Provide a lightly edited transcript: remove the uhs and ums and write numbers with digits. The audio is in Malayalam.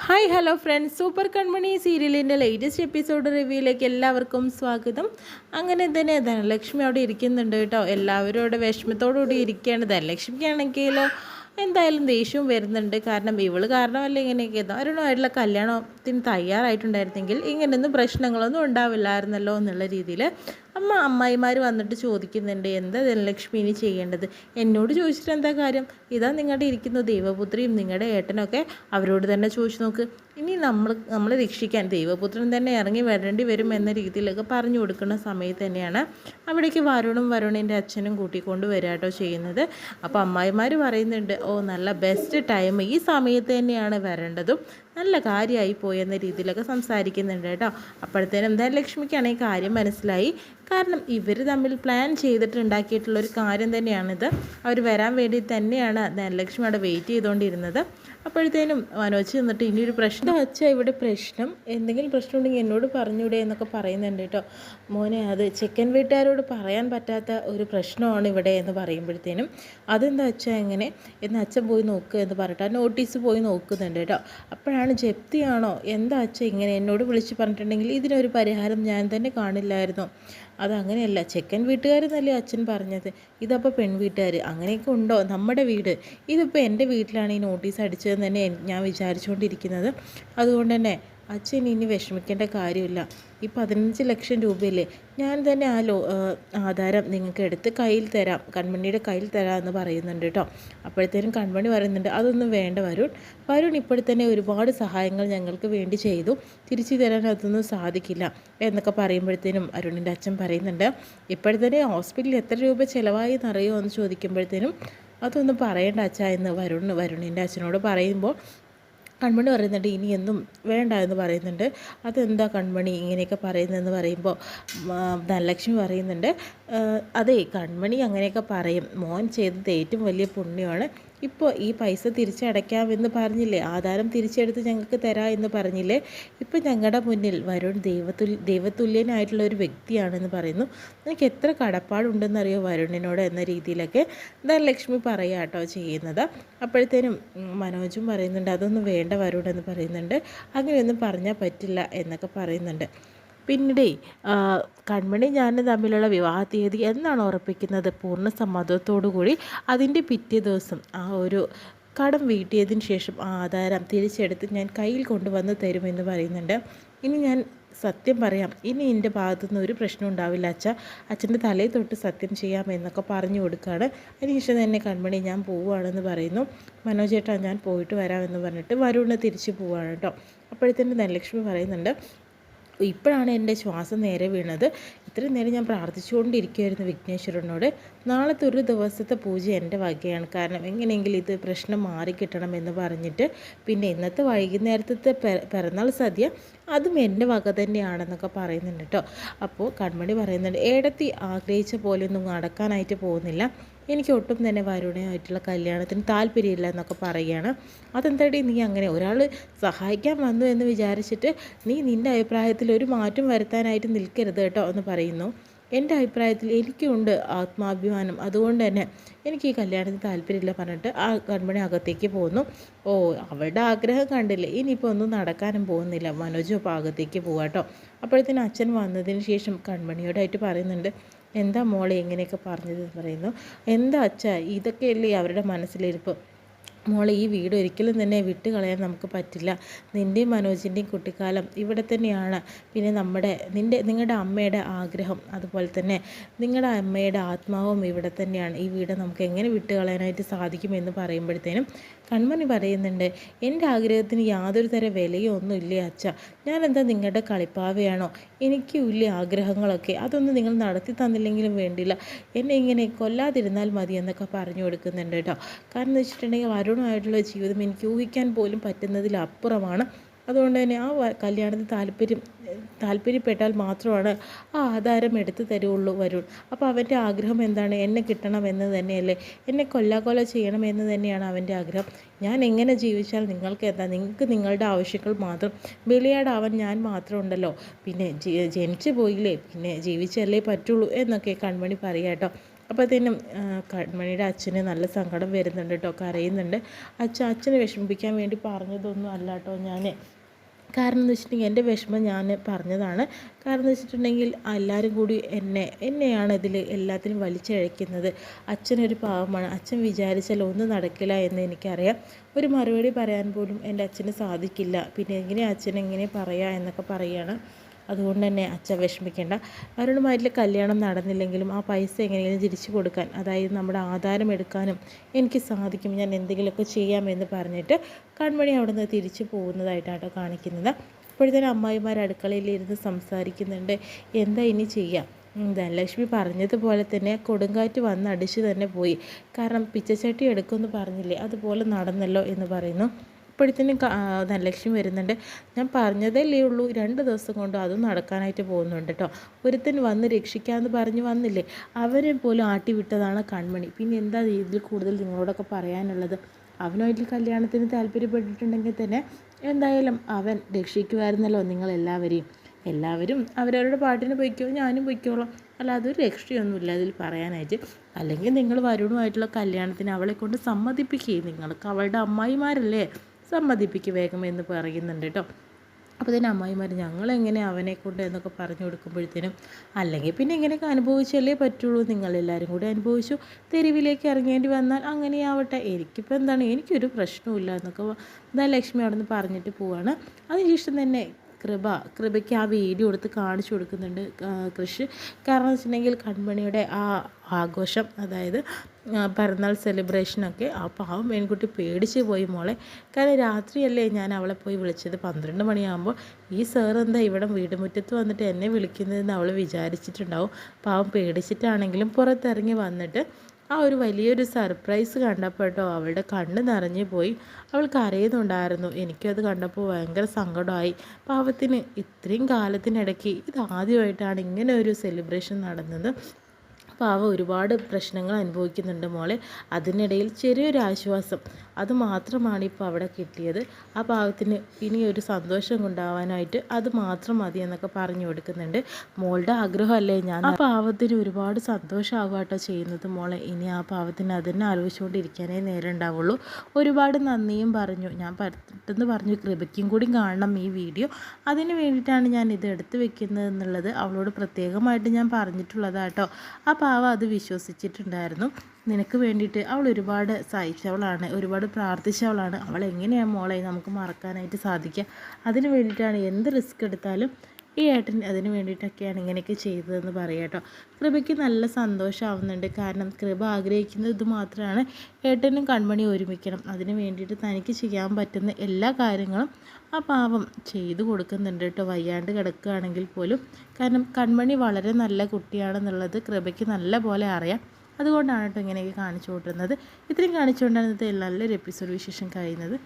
Hi hello friends, super Kanmani സീരിയലിൻ്റെ ലേറ്റസ്റ്റ് എപ്പിസോഡ് റിവ്യൂയിലേക്ക് എല്ലാവർക്കും സ്വാഗതം. അങ്ങനെ തന്നെ ധനലക്ഷ്മി അവിടെ ഇരിക്കുന്നുണ്ട് കേട്ടോ. എല്ലാവരും അവിടെ വിഷമത്തോടുകൂടി ഇരിക്കുകയാണ്. ധനലക്ഷ്മിക്കാണെങ്കിലോ എന്തായാലും ദേഷ്യവും വരുന്നുണ്ട്. കാരണം ഇവള് കാരണമല്ല ഇങ്ങനെയൊക്കെ അവരുമായിട്ടുള്ള കല്യാണത്തിന് തയ്യാറായിട്ടുണ്ടായിരുന്നെങ്കിൽ ഇങ്ങനെയൊന്നും പ്രശ്നങ്ങളൊന്നും ഉണ്ടാവില്ലായിരുന്നല്ലോ എന്നുള്ള രീതിയിൽ അമ്മായിമാർ വന്നിട്ട് ചോദിക്കുന്നുണ്ട്, എന്താ ധനലക്ഷ്മി ഇനി ചെയ്യേണ്ടത്? എന്നോട് ചോദിച്ചിട്ട് എന്താ കാര്യം? ഇതാ നിങ്ങളുടെ ഇരിക്കുന്നു ദൈവപുത്രിയും നിങ്ങളുടെ ഏട്ടനൊക്കെ, അവരോട് തന്നെ ചോദിച്ചു നോക്ക്. ഇനി നമ്മളെ രക്ഷിക്കാൻ ദൈവപുത്രൻ തന്നെ ഇറങ്ങി വരേണ്ടി വരും എന്ന രീതിയിലൊക്കെ പറഞ്ഞു കൊടുക്കുന്ന സമയത്ത് തന്നെയാണ് അവിടേക്ക് വരുണിൻ്റെ അച്ഛനും കൂട്ടിക്കൊണ്ട് വരാട്ടോ ചെയ്യുന്നത്. അപ്പോൾ അമ്മായിമാർ പറയുന്നുണ്ട്, ഓ നല്ല ബെസ്റ്റ് ടൈം, ഈ സമയത്ത് തന്നെയാണ് വരേണ്ടതും, നല്ല കാര്യമായി പോയെന്ന രീതിയിലൊക്കെ സംസാരിക്കുന്നുണ്ട് കേട്ടോ. അപ്പോഴത്തേനും ധനലക്ഷ്മിക്കാണെങ്കിൽ കാര്യം മനസ്സിലായി. കാരണം ഇവർ തമ്മിൽ പ്ലാൻ ചെയ്തിട്ടുണ്ടാക്കിയിട്ടുള്ളൊരു കാര്യം തന്നെയാണിത്. അവർ വരാൻ വേണ്ടി തന്നെയാണ് ധനലക്ഷ്മി അവിടെ വെയിറ്റ് ചെയ്തുകൊണ്ടിരുന്നത്. അപ്പോഴത്തേനും മനോജ് നിന്നിട്ട് ഇനിയൊരു പ്രശ്നം വെച്ചാൽ ഇവിടെ പ്രശ്നം എന്തെങ്കിലും പ്രശ്നം ഉണ്ടെങ്കിൽ എന്നോട് പറഞ്ഞൂടെ എന്നൊക്കെ പറയുന്നുണ്ട് കേട്ടോ. മോനെ, അത് ചെക്കൻ വീട്ടുകാരോട് പറയാൻ പറ്റാത്ത ഒരു പ്രശ്നമാണ് ഇവിടെ എന്ന് പറയുമ്പോഴത്തേനും അതെന്താ വെച്ചാൽ എങ്ങനെ എന്ന് അച്ഛൻ പോയി നോക്കുക എന്ന് പറഞ്ഞിട്ട് ആ നോട്ടീസ് പോയി നോക്കുന്നുണ്ട് കേട്ടോ. അപ്പോഴാണ് ജപ്തിയാണോ എന്താ അച്ഛൻ ഇങ്ങനെ എന്നോട് വിളിച്ച് പറഞ്ഞിട്ടുണ്ടെങ്കിൽ ഇതിനൊരു പരിഹാരം ഞാൻ തന്നെ കാണില്ലായിരുന്നു. അതങ്ങനെയല്ല, ചെക്കൻ വീട്ടുകാരെന്നല്ലേ അച്ഛൻ പറഞ്ഞത്, ഇതപ്പോൾ പെൺവീട്ടുകാർ, അങ്ങനെയൊക്കെ ഉണ്ടോ നമ്മുടെ വീട്? ഇതിപ്പോൾ എൻ്റെ വീട്ടിലാണ് ഈ നോട്ടീസ് അടിച്ചതെന്ന് തന്നെ ഞാൻ വിചാരിച്ചുകൊണ്ടിരിക്കുന്നത്. അതുകൊണ്ട് തന്നെ അച്ഛൻ ഇനി വിഷമിക്കേണ്ട കാര്യമില്ല. ഈ 15 ലക്ഷം രൂപയില്ലേ, ഞാൻ തന്നെ ആധാരം നിങ്ങൾക്ക് എടുത്ത് കയ്യിൽ തരാം, കൺമണിയുടെ കയ്യിൽ തരാം എന്ന് പറയുന്നുണ്ട് കേട്ടോ. അപ്പോഴത്തേനും കൺമണി പറയുന്നുണ്ട്, അതൊന്നും വേണ്ട വരുൺ ഇപ്പോഴത്തന്നെ ഒരുപാട് സഹായങ്ങൾ ഞങ്ങൾക്ക് വേണ്ടി ചെയ്തു, തിരിച്ചു തരാൻ അതൊന്നും സാധിക്കില്ല എന്നൊക്കെ പറയുമ്പോഴത്തേനും അരുണിൻ്റെ അച്ഛൻ പറയുന്നുണ്ട്, ഇപ്പോഴത്തന്നെ ഹോസ്പിറ്റലിൽ എത്ര രൂപ ചിലവായി എന്നറിയുമോ എന്ന് ചോദിക്കുമ്പോഴത്തേനും അതൊന്നും പറയേണ്ട അച്ഛാ എന്ന് വരുണിൻ്റെ അച്ഛനോട് പറയുമ്പോൾ കൺമണി പറയുന്നുണ്ട്, ഇനിയൊന്നും വേണ്ട എന്ന് പറയുന്നുണ്ട്. അതെന്താ കൺമണി ഇങ്ങനെയൊക്കെ പറയുന്നതെന്ന് പറയുമ്പോൾ ധനലക്ഷ്മി പറയുന്നുണ്ട്, അതെ കൺമണി അങ്ങനെയൊക്കെ പറയും, മോൻ ചെയ്തത് ഏറ്റവും വലിയ പുണ്യമാണ്. ഇപ്പോൾ ഈ പൈസ തിരിച്ചടയ്ക്കാമെന്ന് പറഞ്ഞില്ലേ, ആധാരം തിരിച്ചെടുത്ത് ഞങ്ങൾക്ക് തരാം എന്ന് പറഞ്ഞില്ലേ, ഇപ്പം ഞങ്ങളുടെ മുന്നിൽ വരുൺ ദൈവതുല്യനായിട്ടുള്ള ഒരു വ്യക്തിയാണെന്ന് പറയുന്നു. എനിക്ക് എത്ര കടപ്പാടുണ്ടെന്നറിയോ വരുണിനോട് എന്ന രീതിയിലൊക്കെ ധനലക്ഷ്മി പറയുക കേട്ടോ ചെയ്യുന്നത്. അപ്പോഴത്തേനും മനോജും പറയുന്നുണ്ട്, അതൊന്നും വേണ്ട വരുൺ എന്ന് പറയുന്നുണ്ട്, അങ്ങനെയൊന്നും പറഞ്ഞാൽ പറ്റില്ല എന്നൊക്കെ പറയുന്നുണ്ട്. പിന്നീട് കൺമണി ഞാൻ തമ്മിലുള്ള വിവാഹ തീയതി എന്നാണ് ഉറപ്പിക്കുന്നത്, പൂർണ്ണ സമ്മതത്തോടു കൂടി അതിൻ്റെ പിറ്റേ ദിവസം ആ ഒരു കടം വീട്ടിയതിന് ശേഷം ആ ആധാരം തിരിച്ചെടുത്ത് ഞാൻ കയ്യിൽ കൊണ്ടുവന്ന് തരുമെന്ന് പറയുന്നുണ്ട്. ഇനി ഞാൻ സത്യം പറയാം, ഇനി എൻ്റെ ഭാഗത്തുനിന്ന് ഒരു പ്രശ്നം ഉണ്ടാവില്ല അച്ഛൻ്റെ തലയിൽ തൊട്ട് സത്യം ചെയ്യാമെന്നൊക്കെ പറഞ്ഞു കൊടുക്കുകയാണ്. അതിനുശേഷം തന്നെ കൺമണി ഞാൻ പോവുകയാണെന്ന് പറയുന്നു. മനോജേട്ടാ ഞാൻ പോയിട്ട് വരാമെന്ന് പറഞ്ഞിട്ട് വരുണ് തിരിച്ച് പോവുകയാണ് കേട്ടോ. അപ്പോഴത്തേനും ധനലക്ഷ്മി പറയുന്നുണ്ട്, ഇപ്പോഴാണ് എൻ്റെ ശ്വാസം നേരെ വീണത്, ഇത്രയും നേരം ഞാൻ പ്രാർത്ഥിച്ചുകൊണ്ടിരിക്കുകയായിരുന്നു വിഘ്നേശ്വരനോട്, നാളത്തെ ഒരു ദിവസത്തെ പൂജ എൻ്റെ വകയാണ്, കാരണം എങ്ങനെയെങ്കിലും ഇത് പ്രശ്നം മാറിക്കിട്ടണമെന്ന് പറഞ്ഞിട്ട്, പിന്നെ ഇന്നത്തെ വൈകുന്നേരത്തെ പിറന്നാൾ സദ്യ അതും എൻ്റെ വക തന്നെയാണെന്നൊക്കെ പറയുന്നുണ്ട് കേട്ടോ. അപ്പോൾ കൺമണി പറയുന്നുണ്ട്, ഏടത്തി ആഗ്രഹിച്ച പോലെയൊന്നും നടക്കാനായിട്ട് പോകുന്നില്ല, എനിക്ക് ഒട്ടും തന്നെ വരുണയുമായിട്ടുള്ള കല്യാണത്തിന് താല്പര്യമില്ല എന്നൊക്കെ പറയുകയാണ്. അതെന്താടി നീ അങ്ങനെ, ഒരാൾ സഹായിക്കാൻ വന്നു എന്ന് വിചാരിച്ചിട്ട് നീ നിൻ്റെ അഭിപ്രായത്തിൽ ഒരു മാറ്റം വരുത്താനായിട്ട് നിൽക്കരുത് കേട്ടോ എന്ന് പറയുന്നു. എൻ്റെ അഭിപ്രായത്തിൽ എനിക്കുണ്ട് ആത്മാഭിമാനം, അതുകൊണ്ട് തന്നെ എനിക്ക് ഈ കല്യാണത്തിന് താല്പര്യമില്ല പറഞ്ഞിട്ട് ആ കൺമണി അകത്തേക്ക് പോകുന്നു. ഓ, അവളുടെ ആഗ്രഹം കണ്ടില്ലേ, ഇനിയിപ്പോൾ ഒന്നും നടക്കാനും പോകുന്നില്ല, മനോജും അപ്പോൾ അകത്തേക്ക് പോകാട്ടോ. അപ്പോഴത്തേനും അച്ഛൻ വന്നതിന് ശേഷം കൺമണിയോടായിട്ട് പറയുന്നുണ്ട്, എന്താ മോളെ എങ്ങനെയൊക്കെ പറഞ്ഞതെന്ന് പറയുന്നു. എന്താ അച്ഛാ ഇതൊക്കെയല്ലേ അവരുടെ മനസ്സിലിരിപ്പ്, മോളെ ഈ വീട് ഒരിക്കലും തന്നെ വിട്ട് കളയാൻ നമുക്ക് പറ്റില്ല, നിൻ്റെയും മനോജിൻ്റെയും കുട്ടിക്കാലം ഇവിടെ തന്നെയാണ്, പിന്നെ നിങ്ങളുടെ അമ്മയുടെ ആഗ്രഹം അതുപോലെ തന്നെ നിങ്ങളുടെ അമ്മയുടെ ആത്മാവും ഇവിടെ തന്നെയാണ്, ഈ വീട് നമുക്ക് എങ്ങനെ വിട്ട് കളയാനായിട്ട് സാധിക്കുമെന്ന് പറയുമ്പോഴത്തേനും കൺമണി പറയുന്നുണ്ട്, എൻ്റെ ആഗ്രഹത്തിന് യാതൊരു തര വിലയോ ഒന്നും ഇല്ലേ അച്ഛ, ഞാനെന്താ നിങ്ങളുടെ കളിപ്പാവയാണോ, എനിക്കും ഇല്ലേ ആഗ്രഹങ്ങളൊക്കെ, അതൊന്നും നിങ്ങൾ നടത്തി തന്നില്ലെങ്കിലും വേണ്ടില്ല, എന്നെ ഇങ്ങനെ കൊല്ലാതിരുന്നാൽ മതി എന്നൊക്കെ പറഞ്ഞു കൊടുക്കുന്നുണ്ട് കേട്ടോ. കാരണം എന്ന് വെച്ചിട്ടുണ്ടെങ്കിൽ വരുണമായിട്ടുള്ള ജീവിതം എനിക്ക് ഊഹിക്കാൻ പോലും പറ്റുന്നതിലപ്പുറമാണ്. അതുകൊണ്ട് തന്നെ ആ കല്യാണത്തിന് താല്പര്യപ്പെട്ടാൽ മാത്രമാണ് ആ ആധാരം എടുത്തു തരുള്ളൂ വരുൺ. അപ്പോൾ അവൻ്റെ ആഗ്രഹം എന്താണ്, എന്നെ കിട്ടണമെന്ന് തന്നെയല്ലേ, എന്നെ കൊല്ലാകൊല ചെയ്യണമെന്ന് തന്നെയാണ് അവൻ്റെ ആഗ്രഹം. ഞാൻ എങ്ങനെ ജീവിച്ചാൽ നിങ്ങൾക്ക് എന്താ, നിങ്ങൾക്ക് നിങ്ങളുടെ ആവശ്യങ്ങൾ മാത്രം, ബലിയാടാവാൻ ഞാൻ മാത്രം ഉണ്ടല്ലോ, പിന്നെ ജനിച്ചു പോയില്ലേ, പിന്നെ ജീവിച്ചല്ലേ പറ്റുള്ളൂ എന്നൊക്കെ കൺമണി പറയാം കേട്ടോ. അപ്പോഴത്തേനും കൺമണിയുടെ അച്ഛന് നല്ല സങ്കടം വരുന്നുണ്ട് കേട്ടോ, കരയുന്നുണ്ട്. അച്ഛനെ വിഷമിപ്പിക്കാൻ വേണ്ടി പറഞ്ഞതൊന്നും അല്ല കേട്ടോ ഞാൻ. കാരണം എന്ന് വെച്ചിട്ടുണ്ടെങ്കിൽ എൻ്റെ വിഷമം ഞാൻ പറഞ്ഞതാണ്. കാരണം എന്ന് വെച്ചിട്ടുണ്ടെങ്കിൽ എല്ലാവരും കൂടി എന്നെയാണ് ഇതിൽ എല്ലാത്തിനും വലിച്ചഴക്കുന്നത്. അച്ഛനൊരു പാവമാണ്, അച്ഛൻ വിചാരിച്ചാൽ ഒന്നും നടക്കില്ല എന്ന് എനിക്കറിയാം. ഒരു മറുപടി പറയാൻ പോലും എൻ്റെ അച്ഛന് സാധിക്കില്ല. പിന്നെ എങ്ങനെ അച്ഛനെങ്ങനെ പറയാ എന്നൊക്കെ പറയുകയാണ്. അതുകൊണ്ട് തന്നെ അച്ഛൻ വിഷമിക്കേണ്ട. അവരുമായിട്ടുള്ള കല്യാണം നടന്നില്ലെങ്കിലും ആ പൈസ എങ്ങനെയെങ്കിലും തിരിച്ചു കൊടുക്കാൻ, അതായത് നമ്മുടെ ആധാരം എടുക്കാനും എനിക്ക് സാധിക്കും, ഞാൻ എന്തെങ്കിലുമൊക്കെ ചെയ്യാമെന്ന് പറഞ്ഞിട്ട് കൺമണി അവിടെ നിന്ന് തിരിച്ചു പോകുന്നതായിട്ടാണ് കാണിക്കുന്നത്. ഇപ്പോഴത്തേനും അമ്മായിമാർ അടുക്കളയിലിരുന്ന് സംസാരിക്കുന്നുണ്ട്. എന്താ ഇനി ചെയ്യാം? ധനലക്ഷ്മി പറഞ്ഞതുപോലെ തന്നെ കൊടുങ്കാറ്റ് വന്ന് അടിച്ച് തന്നെ പോയി. കാരണം പിച്ചച്ചട്ടി എടുക്കുമെന്ന് പറഞ്ഞില്ലേ, അതുപോലെ നടന്നല്ലോ എന്ന് പറയുന്നു. ഇപ്പോഴത്തേനും ധനലക്ഷ്മി വരുന്നുണ്ട്. ഞാൻ പറഞ്ഞതല്ലേ ഉള്ളൂ, 2 ദിവസം കൊണ്ട് അതും നടക്കാനായിട്ട് പോകുന്നുണ്ട് കേട്ടോ. ഒരുത്തൻ വന്ന് രക്ഷിക്കാമെന്ന് പറഞ്ഞ് വന്നില്ലേ, അവരെ പോലും ആട്ടിവിട്ടതാണ് കൺമണി. പിന്നെ എന്താ ഇതിൽ കൂടുതൽ നിങ്ങളോടൊക്കെ പറയാനുള്ളത്? അവനായിട്ട് കല്യാണത്തിന് താല്പര്യപ്പെട്ടിട്ടുണ്ടെങ്കിൽ തന്നെ എന്തായാലും അവൻ രക്ഷിക്കുമായിരുന്നല്ലോ എല്ലാവരും അവരവരുടെ പാട്ടിന് പൊയ്ക്കോ, ഞാനും പൊയ്ക്കോളാം. അല്ലാതെ ഒരു രക്ഷയൊന്നുമില്ല അതിൽ പറയാനായിട്ട്. അല്ലെങ്കിൽ നിങ്ങൾ വരുണുമായിട്ടുള്ള കല്യാണത്തിന് അവളെ കൊണ്ട് സമ്മതിപ്പിക്കുകയും, നിങ്ങൾക്ക് അവളുടെ അമ്മായിമാരല്ലേ, സമ്മതിപ്പിക്കുക വേഗം എന്ന് പറയുന്നുണ്ട് കേട്ടോ. അപ്പോൾ തന്നെ അമ്മായിമാർ ഞങ്ങളെങ്ങനെ അവനെ കൊണ്ട് എന്നൊക്കെ പറഞ്ഞു കൊടുക്കുമ്പോഴത്തേനും, അല്ലെങ്കിൽ പിന്നെ ഇങ്ങനെയൊക്കെ അനുഭവിച്ചല്ലേ പറ്റുള്ളൂ, നിങ്ങളെല്ലാവരും കൂടി അനുഭവിച്ചു, തെരുവിലേക്ക് ഇറങ്ങേണ്ടി വന്നാൽ അങ്ങനെയാവട്ടെ, എനിക്കിപ്പോൾ എന്താണ്, എനിക്കൊരു പ്രശ്നമില്ല എന്നൊക്കെ ധനലക്ഷ്മി അവിടെ നിന്ന് പറഞ്ഞിട്ട് പോവാണ്. അതിനുശേഷം തന്നെ കൃപയ്ക്ക് ആ വീഡിയോ എടുത്ത് കാണിച്ചു കൊടുക്കുന്നുണ്ട് കൃഷി. കാരണം എന്ന് വെച്ചിട്ടുണ്ടെങ്കിൽ കൺമണിയുടെ ആ ആഘോഷം, അതായത് പിറന്നാൾ സെലിബ്രേഷനൊക്കെ ആ പാവം പെൺകുട്ടി പേടിച്ച് പോയി മോളെ. കാരണം രാത്രിയല്ലേ ഞാൻ അവളെ പോയി വിളിച്ചത്, 12 മണിയാകുമ്പോൾ ഈ സാർ എന്താ ഇവിടെ വീട്ടുമുറ്റത്ത് വന്നിട്ട് എന്നെ വിളിക്കുന്നതെന്ന് അവൾ വിചാരിച്ചിട്ടുണ്ടാവും. പാവം പേടിച്ചിട്ടാണെങ്കിലും പുറത്തിറങ്ങി വന്നിട്ട് ആ ഒരു വലിയൊരു സർപ്രൈസ് കണ്ടപ്പോൾ കേട്ടോ അവളുടെ കണ്ണ് നിറഞ്ഞു പോയി. അവൾ കരയുന്നുണ്ടായിരുന്നു. എനിക്കത് കണ്ടപ്പോൾ ഭയങ്കര സങ്കടമായി. പാവത്തിന് ഇത്രയും കാലത്തിനിടയ്ക്ക് ഇതാദ്യമായിട്ടാണ് ഇങ്ങനെ ഒരു സെലിബ്രേഷൻ നടന്നത്. പാവം ഒരുപാട് പ്രശ്നങ്ങൾ അനുഭവിക്കുന്നുണ്ട് മോളെ. അതിനിടയിൽ ചെറിയൊരു ആശ്വാസം അത് മാത്രമാണ് ഇപ്പോൾ അവിടെ കിട്ടിയത്. ആ പാവത്തിന് ഇനി ഒരു സന്തോഷം ഉണ്ടാവാനായിട്ട് അത് മാത്രം മതി എന്നൊക്കെ പറഞ്ഞു കൊടുക്കുന്നുണ്ട്. മോളുടെ ആഗ്രഹമല്ലേ ഞാൻ. ആ പാവത്തിന് ഒരുപാട് സന്തോഷമാവുക കേട്ടോ ചെയ്യുന്നത് മോളെ. ഇനി ആ പാവത്തിന് അതിനെ ആലോചിച്ചുകൊണ്ടിരിക്കാനേ നേരം ഉണ്ടാവുള്ളൂ. ഒരുപാട് നന്ദിയും പറഞ്ഞു. ഞാൻ പെട്ടെന്ന് പറഞ്ഞു കൃപയ്ക്കും കൂടി കാണണം ഈ വീഡിയോ, അതിന് വേണ്ടിയിട്ടാണ് ഞാൻ ഇത് എടുത്തു വെക്കുന്നത് എന്നുള്ളത് അവളോട് പ്രത്യേകമായിട്ട് ഞാൻ പറഞ്ഞിട്ടുള്ളതാട്ടോ. ആ പാവ അത് വിശ്വസിച്ചിട്ടുണ്ടായിരുന്നു. നിനക്ക് വേണ്ടിയിട്ട് അവൾ ഒരുപാട് സഹിച്ചവളാണ്, ഒരുപാട് പ്രാർത്ഥിച്ചവളാണ്. അവൾ എങ്ങനെയാണ് മോളെ നമുക്ക് മറക്കാനായിട്ട് സാധിക്കുക? അതിന് വേണ്ടിയിട്ടാണ് എന്ത് റിസ്ക് എടുത്താലും ഈ ഏട്ടൻ അതിന് വേണ്ടിയിട്ടൊക്കെയാണ് ഇങ്ങനെയൊക്കെ ചെയ്തതെന്ന് പറയാം കേട്ടോ. കൃപയ്ക്ക് നല്ല സന്തോഷമാവുന്നുണ്ട്. കാരണം കൃപ ആഗ്രഹിക്കുന്നത് ഇത് മാത്രമാണ്, ഏട്ടനും കൺമണി ഒരുമിക്കണം. അതിന് വേണ്ടിയിട്ട് തനിക്ക് ചെയ്യാൻ പറ്റുന്ന എല്ലാ കാര്യങ്ങളും ആ പാവം ചെയ്തു കൊടുക്കുന്നുണ്ട് കേട്ടോ, വയ്യാണ്ട് കിടക്കുകയാണെങ്കിൽ പോലും. കാരണം കൺമണി വളരെ നല്ല കുട്ടിയാണെന്നുള്ളത് കൃപയ്ക്ക് നല്ല പോലെ അറിയാം. അതുകൊണ്ടാണ് കേട്ടോ ഇങ്ങനെയൊക്കെ കാണിച്ചു കൊണ്ടിരുന്നത്. ഇത്രയും കാണിച്ചുകൊണ്ടാണ് ഇന്നത്തെ നല്ലൊരു എപ്പിസോഡ് വിശേഷം കഴിയുന്നത്.